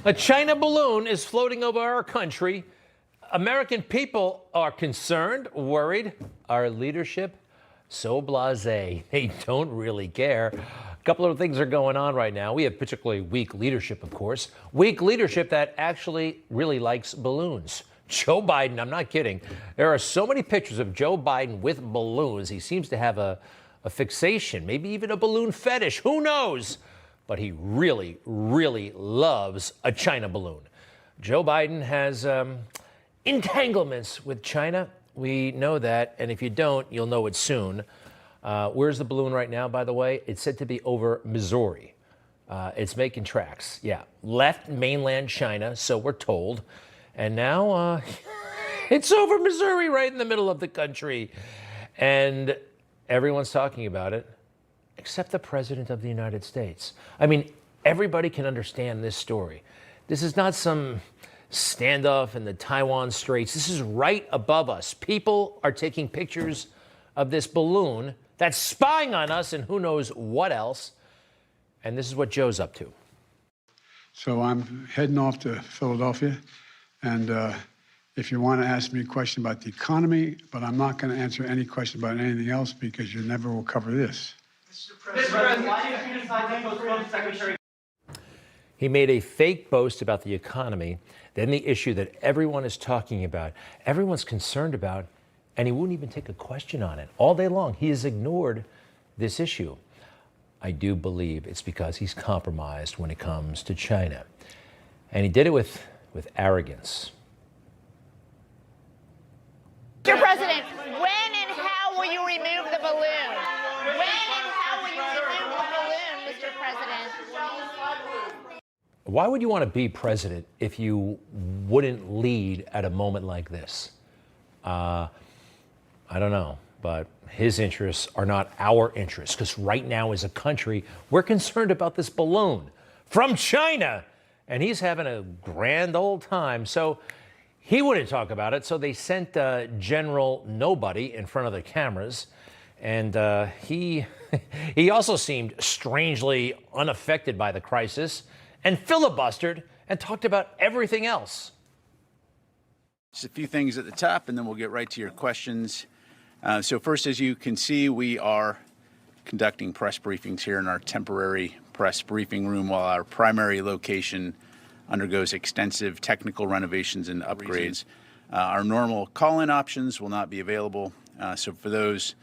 A China balloon is floating over our country. American people are concerned, worried. Our leadership, so blasé. They don't really care. A couple of things are going on right now. We have particularly weak leadership, of course. Weak leadership that actually really likes balloons. Joe Biden, I'm not kidding. There are so many pictures of Joe Biden with balloons. He seems to have a fixation, maybe even a balloon fetish. Who knows? But he really, really loves a China balloon. Joe Biden has entanglements with China. We know that, and if you don't, you'll know it soon. Where's the balloon right now, by the way? It's said to be over Missouri. It's making tracks. Yeah, left mainland China, so we're told. And now it's over Missouri, right in the middle of the country. And everyone's talking about it, except the President of the United States. I mean, everybody can understand this story. This is not some standoff in the Taiwan Straits. This is right above us. People are taking pictures of this balloon that's spying on us and who knows what else. And this is what Joe's up to. So I'm heading off to Philadelphia. And if you want to ask me a question about the economy, but I'm not going to answer any question about anything else because you never will cover this. Mr. President, why did you decide to postpone Secretary? He made a fake boast about the economy, then the issue that everyone is talking about, everyone's concerned about, and he wouldn't even take a question on it. All day long, he has ignored this issue. I do believe it's because he's compromised when it comes to China. And he did it with arrogance. Mr. President, when and how will you remove the balloon? When and how will you remove the balloon, Mr. President? Why would you want to be president if you wouldn't lead at a moment like this? I don't know, but his interests are not our interests, because right now as a country, we're concerned about this balloon from China, and he's having a grand old time. So he wouldn't talk about it, so they sent General Nobody in front of the cameras, and he also seemed strangely unaffected by the crisis and filibustered and talked about everything else. Just a few things at the top, and then we'll get right to your questions. So first, as you can see, we are conducting press briefings here in our temporary press briefing room while our primary location undergoes extensive technical renovations and upgrades. Our normal call-in options will not be available. So for those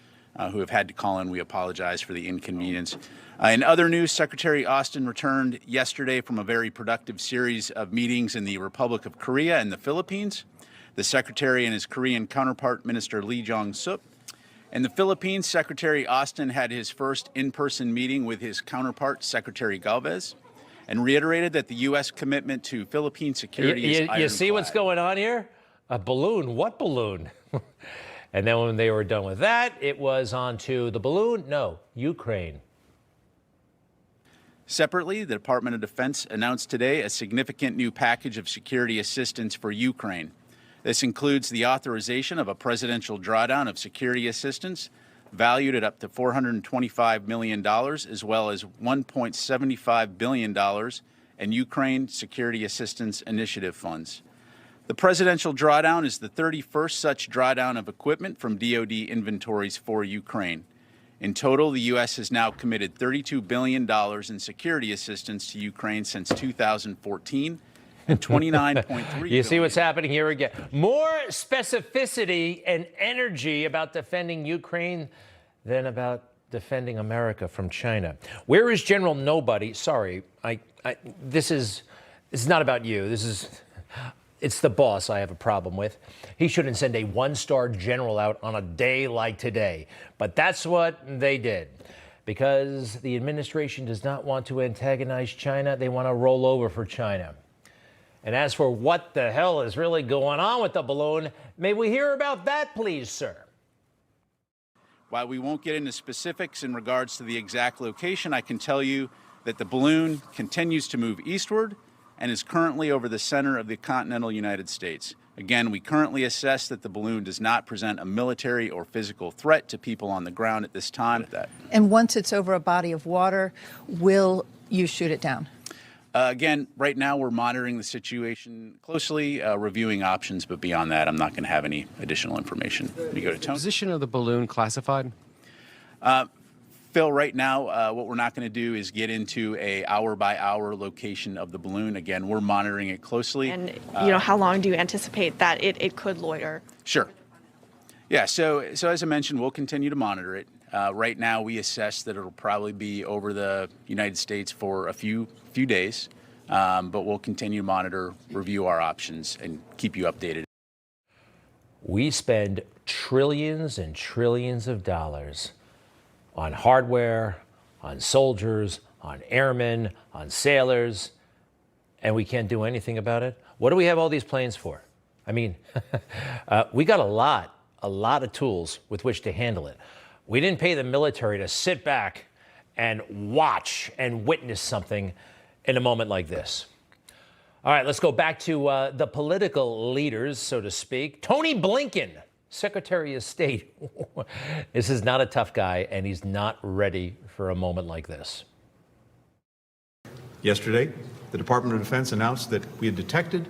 who have had to call in, we apologize for the inconvenience. In other news, Secretary Austin returned yesterday from a very productive series of meetings in the Republic of Korea and the Philippines. The Secretary and his Korean counterpart, Minister Lee Jong-sup. In the Philippines, Secretary Austin had his first in-person meeting with his counterpart, Secretary Galvez, and reiterated that the U.S. commitment to Philippine security is ironclad. You see what's going on here? A balloon? What balloon? And then when they were done with that, it was on to the balloon? No, Ukraine. Separately, the Department of Defense announced today a significant new package of security assistance for Ukraine. This includes the authorization of a presidential drawdown of security assistance valued at up to $425 million, as well as $1.75 billion in Ukraine Security Assistance Initiative funds. The presidential drawdown is the 31st such drawdown of equipment from DoD inventories for Ukraine. In total, the U.S. has now committed $32 billion in security assistance to Ukraine since 2014. And 29.3. You see what's happening here again. More specificity and energy about defending Ukraine than about defending America from China. Where is General Nobody? Sorry, this is not about you. It's the boss I have a problem with. He shouldn't send a one-star general out on a day like today. But that's what they did. Because the administration does not want to antagonize China. They want to roll over for China. And as for what the hell is really going on with the balloon, may we hear about that, please, sir? While we won't get into specifics in regards to the exact location, I can tell you that the balloon continues to move eastward and is currently over the center of the continental United States. Again, we currently assess that the balloon does not present a military or physical threat to people on the ground at this time. And once it's over a body of water, will you shoot it down? Again, right now we're monitoring the situation closely, reviewing options, but beyond that, I'm not going to have any additional information. Let me go to Tony. Position of the balloon classified? Phil, right now, what we're not going to do is get into a hour-by-hour location of the balloon. Again, we're monitoring it closely. And, how long do you anticipate that it could loiter? Sure. Yeah, so as I mentioned, we'll continue to monitor it. Right now, we assess that it'll probably be over the United States for a few days, but we'll continue to monitor, review our options, and keep you updated. We spend trillions and trillions of dollars on hardware, on soldiers, on airmen, on sailors, and we can't do anything about it. What do we have all these planes for? I mean, we got a lot of tools with which to handle it. We didn't pay the military to sit back and watch and witness something in a moment like this. All right, let's go back to the political leaders, so to speak. Tony Blinken, Secretary of State. This is not a tough guy, and he's not ready for a moment like this. Yesterday, the Department of Defense announced that we had detected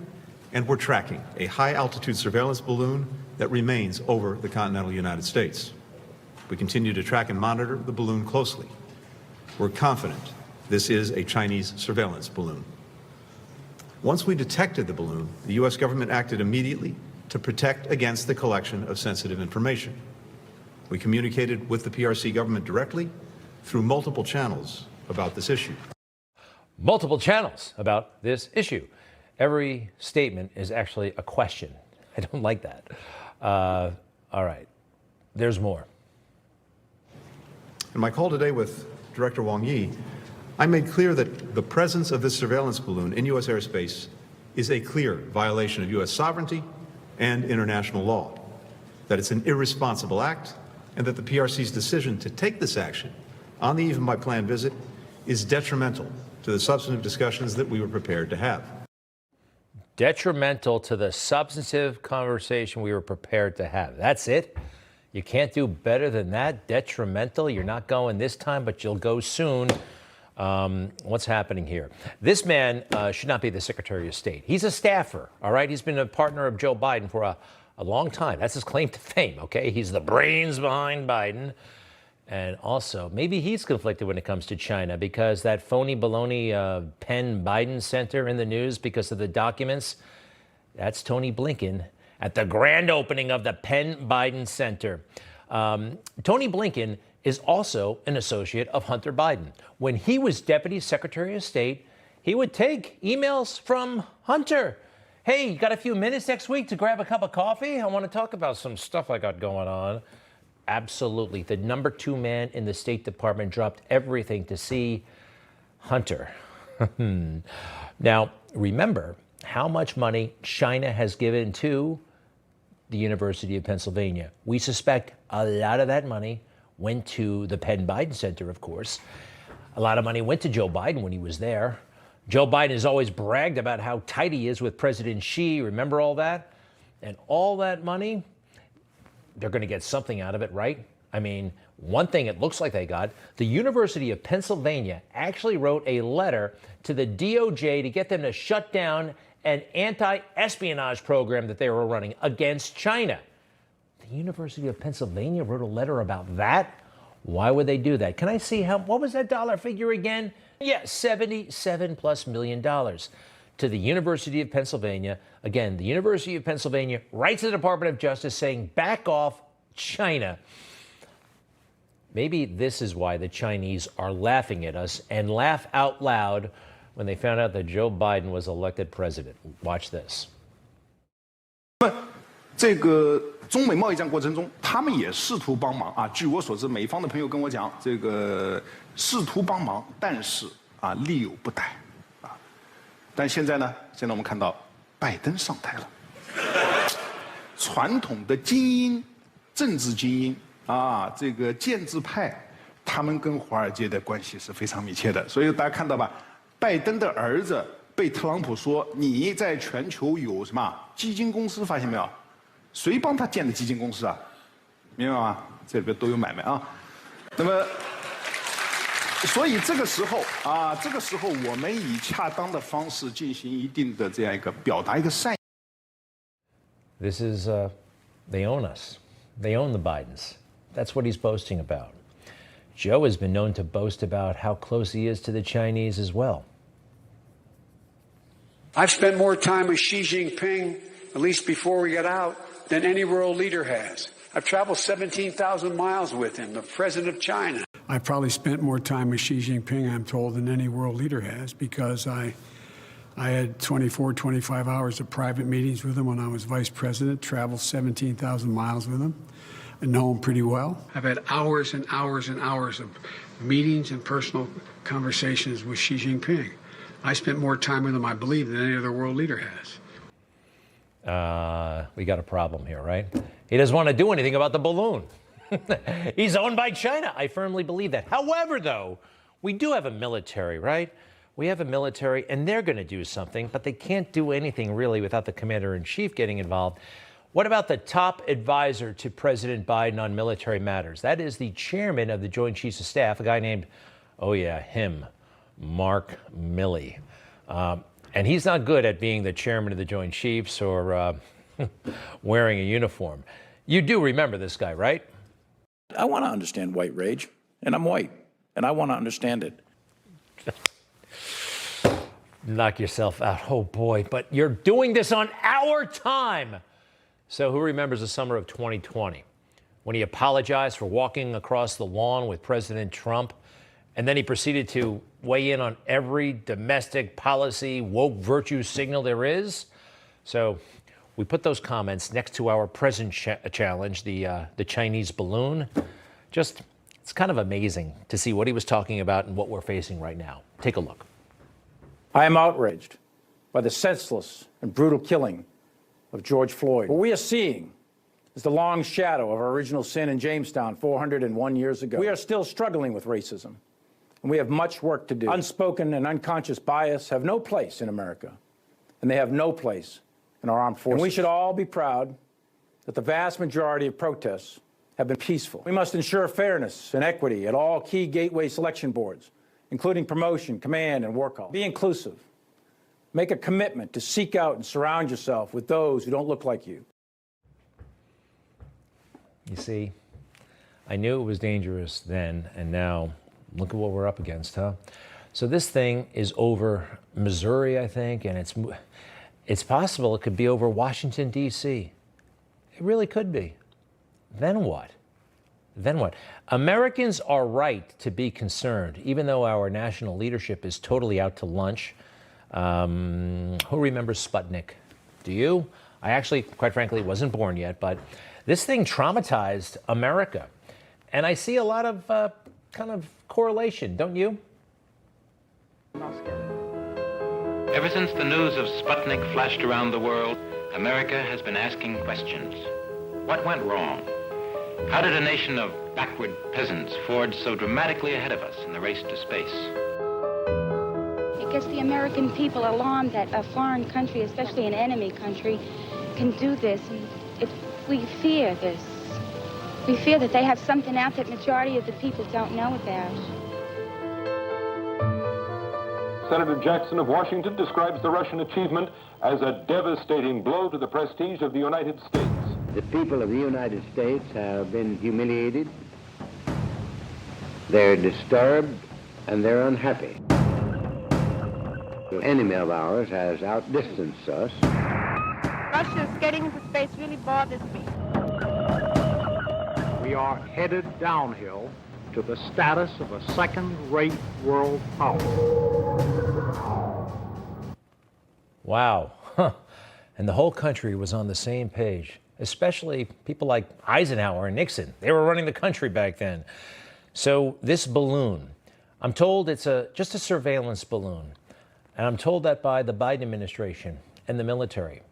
and were tracking a high-altitude surveillance balloon that remains over the continental United States. We continue to track and monitor the balloon closely. We're confident this is a Chinese surveillance balloon. Once we detected the balloon, the U.S. government acted immediately to protect against the collection of sensitive information. We communicated with the PRC government directly through multiple channels about this issue. Multiple channels about this issue. Every statement is actually a question. I don't like that. All right, there's more. In my call today with Director Wang Yi, I made clear that the presence of this surveillance balloon in U.S. airspace is a clear violation of U.S. sovereignty and international law, that it's an irresponsible act, and that the PRC's decision to take this action on the eve of my planned visit is detrimental to the substantive discussions that we were prepared to have. Detrimental to the substantive conversation we were prepared to have. That's it? You can't do better than that? Detrimental? You're not going this time, but you'll go soon. What's happening here? This man should not be the Secretary of State. He's a staffer, all right? He's been a partner of Joe Biden for a long time. That's his claim to fame, okay? He's the brains behind Biden. And also, maybe he's conflicted when it comes to China because that phony baloney Penn Biden Center in the news because of the documents. That's Tony Blinken at the grand opening of the Penn Biden Center. Tony Blinken is also an associate of Hunter Biden. When he was Deputy Secretary of State, he would take emails from Hunter. Hey, you got a few minutes next week to grab a cup of coffee? I want to talk about some stuff I got going on. Absolutely. The number 2 man in the State Department dropped everything to see Hunter. Now, remember how much money China has given to the University of Pennsylvania. We suspect a lot of that money went to the Penn Biden Center, of course. A lot of money went to Joe Biden when he was there. Joe Biden has always bragged about how tight he is with President Xi. Remember all that? And all that money, they're going to get something out of it, right? I mean, one thing it looks like they got, the University of Pennsylvania actually wrote a letter to the DOJ to get them to shut down an anti-espionage program that they were running against China. The University of Pennsylvania wrote a letter about that? Why would they do that? Can I see what was that dollar figure again? Yeah, $77+ million to the University of Pennsylvania. Again, the University of Pennsylvania writes to the Department of Justice saying, back off China. Maybe this is why the Chinese are laughing at us and laugh out loud when they found out that Joe Biden was elected president. Watch this. 这个中美贸易战过程中，他们也试图帮忙啊。据我所知，美方的朋友跟我讲，这个试图帮忙，但是啊力有不逮啊。但现在呢，现在我们看到拜登上台了，传统的精英、政治精英啊，这个建制派，他们跟华尔街的关系是非常密切的。所以大家看到吧，拜登的儿子被特朗普说你在全球有什么基金公司，发现没有？ 谁帮他建的基金公司啊？明白吗？这里边都有买卖啊。那么，所以这个时候我们以恰当的方式进行一定的这样一个表达一个善意。 This is, they own us. They own the Bidens. That's what he's boasting about. Joe has been known to boast about how close he is to the Chinese as well. I've spent more time with Xi Jinping, at least before we got out, than any world leader has. I've traveled 17,000 miles with him, the president of China. I probably spent more time with Xi Jinping, I'm told, than any world leader has, because I had 24, 25 hours of private meetings with him when I was vice president, traveled 17,000 miles with him, and know him pretty well. I've had hours and hours and hours of meetings and personal conversations with Xi Jinping. I spent more time with him, I believe, than any other world leader has. We got a problem here, right? He doesn't want to do anything about the balloon. He's owned by China. I firmly believe that. However, though, we do have a military, right? We have a military, and they're going to do something, but they can't do anything really without the commander-in-chief getting involved. What about the top advisor to President Biden on military matters? That is the chairman of the Joint Chiefs of Staff, a guy named, oh yeah, him, Mark Milley. And he's not good at being the chairman of the Joint Chiefs or wearing a uniform. You do remember this guy, right? I want to understand white rage, and I'm white, and I want to understand it. Knock yourself out. Oh boy, but you're doing this on our time. So who remembers the summer of 2020 when he apologized for walking across the lawn with President Trump, and then he proceeded to weigh in on every domestic policy woke virtue signal there is? So we put those comments next to our present challenge, the Chinese balloon. Just, it's kind of amazing to see what he was talking about and what we're facing right now. Take a look. I am outraged by the senseless and brutal killing of George Floyd. What we are seeing is the long shadow of our original sin in Jamestown 401 years ago. We are still struggling with racism, and we have much work to do. Unspoken and unconscious bias have no place in America, and they have no place in our armed forces. And we should all be proud that the vast majority of protests have been peaceful. We must ensure fairness and equity at all key gateway selection boards, including promotion, command, and war call. Be inclusive. Make a commitment to seek out and surround yourself with those who don't look like you. You see, I knew it was dangerous then, and now look at what we're up against, huh? So this thing is over Missouri, I think, and it's possible it could be over Washington, D.C. It really could be. Then what? Then what? Americans are right to be concerned, even though our national leadership is totally out to lunch. Who remembers Sputnik? Do you? I actually, quite frankly, wasn't born yet, but this thing traumatized America. And I see a lot of kind of correlation, don't you? Ever since the news of Sputnik flashed around the world, America has been asking questions. What went wrong? How did a nation of backward peasants forge so dramatically ahead of us in the race to space? It gets the American people alarmed that a foreign country, especially an enemy country, can do this. And we fear this. We fear that they have something out that majority of the people don't know about. Senator Jackson of Washington describes the Russian achievement as a devastating blow to the prestige of the United States. The people of the United States have been humiliated, they're disturbed, and they're unhappy. The enemy of ours has outdistanced us. Russia's getting into space really bothers me. We are headed downhill to the status of a second-rate world power. Wow. Huh. And the whole country was on the same page, especially people like Eisenhower and Nixon. They were running the country back then. So this balloon, I'm told it's just a surveillance balloon. And I'm told that by the Biden administration and the military,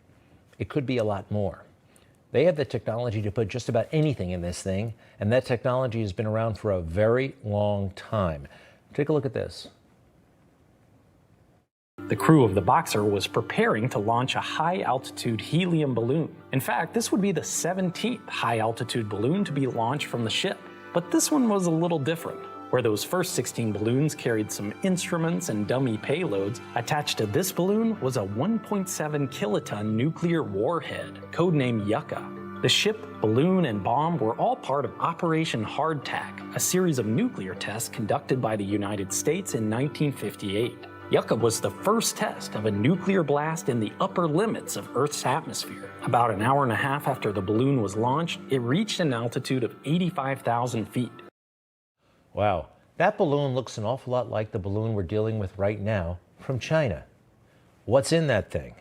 it could be a lot more. They have the technology to put just about anything in this thing, and that technology has been around for a very long time. Take a look at this. The crew of the Boxer was preparing to launch a high-altitude helium balloon. In fact, this would be the 17th high-altitude balloon to be launched from the ship. But this one was a little different. Where those first 16 balloons carried some instruments and dummy payloads, attached to this balloon was a 1.7 kiloton nuclear warhead, codenamed Yucca. The ship, balloon, and bomb were all part of Operation Hardtack, a series of nuclear tests conducted by the United States in 1958. Yucca was the first test of a nuclear blast in the upper limits of Earth's atmosphere. About an hour and a half after the balloon was launched, it reached an altitude of 85,000 feet. Wow, that balloon looks an awful lot like the balloon we're dealing with right now from China. What's in that thing?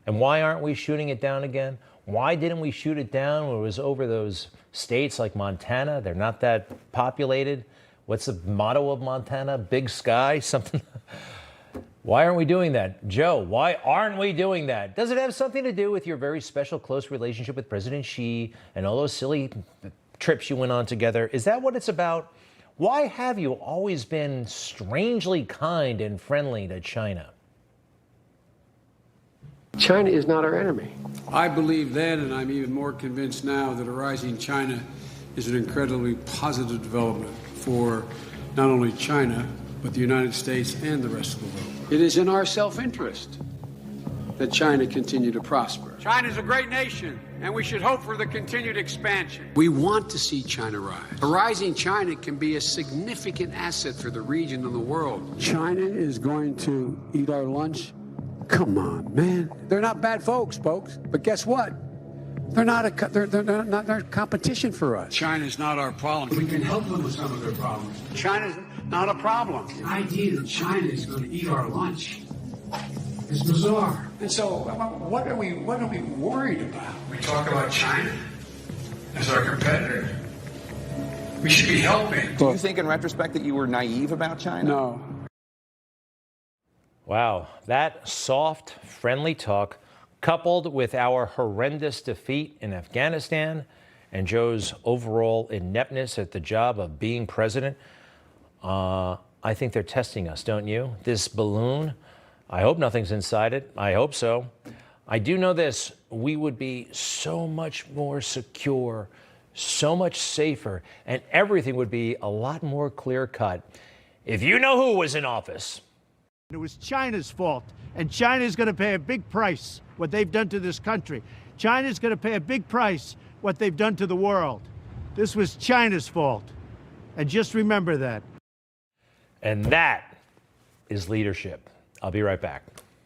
And why aren't we shooting it down again? Why didn't we shoot it down when it was over those states like Montana? They're not that populated. What's the motto of Montana? Big sky? Something? Why aren't we doing that? Joe, why aren't we doing that? Does it have something to do with your very special close relationship with President Xi and all those silly trips you went on together? Is that what it's about? Why have you always been strangely kind and friendly to China? China is not our enemy. I believe then, and I'm even more convinced now, that a rising China is an incredibly positive development for not only China, but the United States and the rest of the world. It is in our self-interest that China continue to prosper. China is a great nation, and we should hope for the continued expansion. We want to see China rise. A rising China can be a significant asset for the region and the world. China is going to eat our lunch? Come on, man. They're not bad folks, but guess what? They're not they're competition for us. China's not our problem. We can help them with some of their problems. China's not a problem. The idea that China is going to eat our lunch is bizarre. And so, what are we worried about? We talk about China as our competitor. We should be helping. Do you think, in retrospect, that you were naive about China? No. Wow, that soft, friendly talk, coupled with our horrendous defeat in Afghanistan and Joe's overall ineptness at the job of being president, I think they're testing us, don't you? This balloon, I hope nothing's inside it. I hope so. I do know this, we would be so much more secure, so much safer, and everything would be a lot more clear-cut if you know who was in office. It was China's fault, and China's going to pay a big price, what they've done to this country. China's going to pay a big price, what they've done to the world. This was China's fault, and just remember that. And that is leadership. I'll be right back.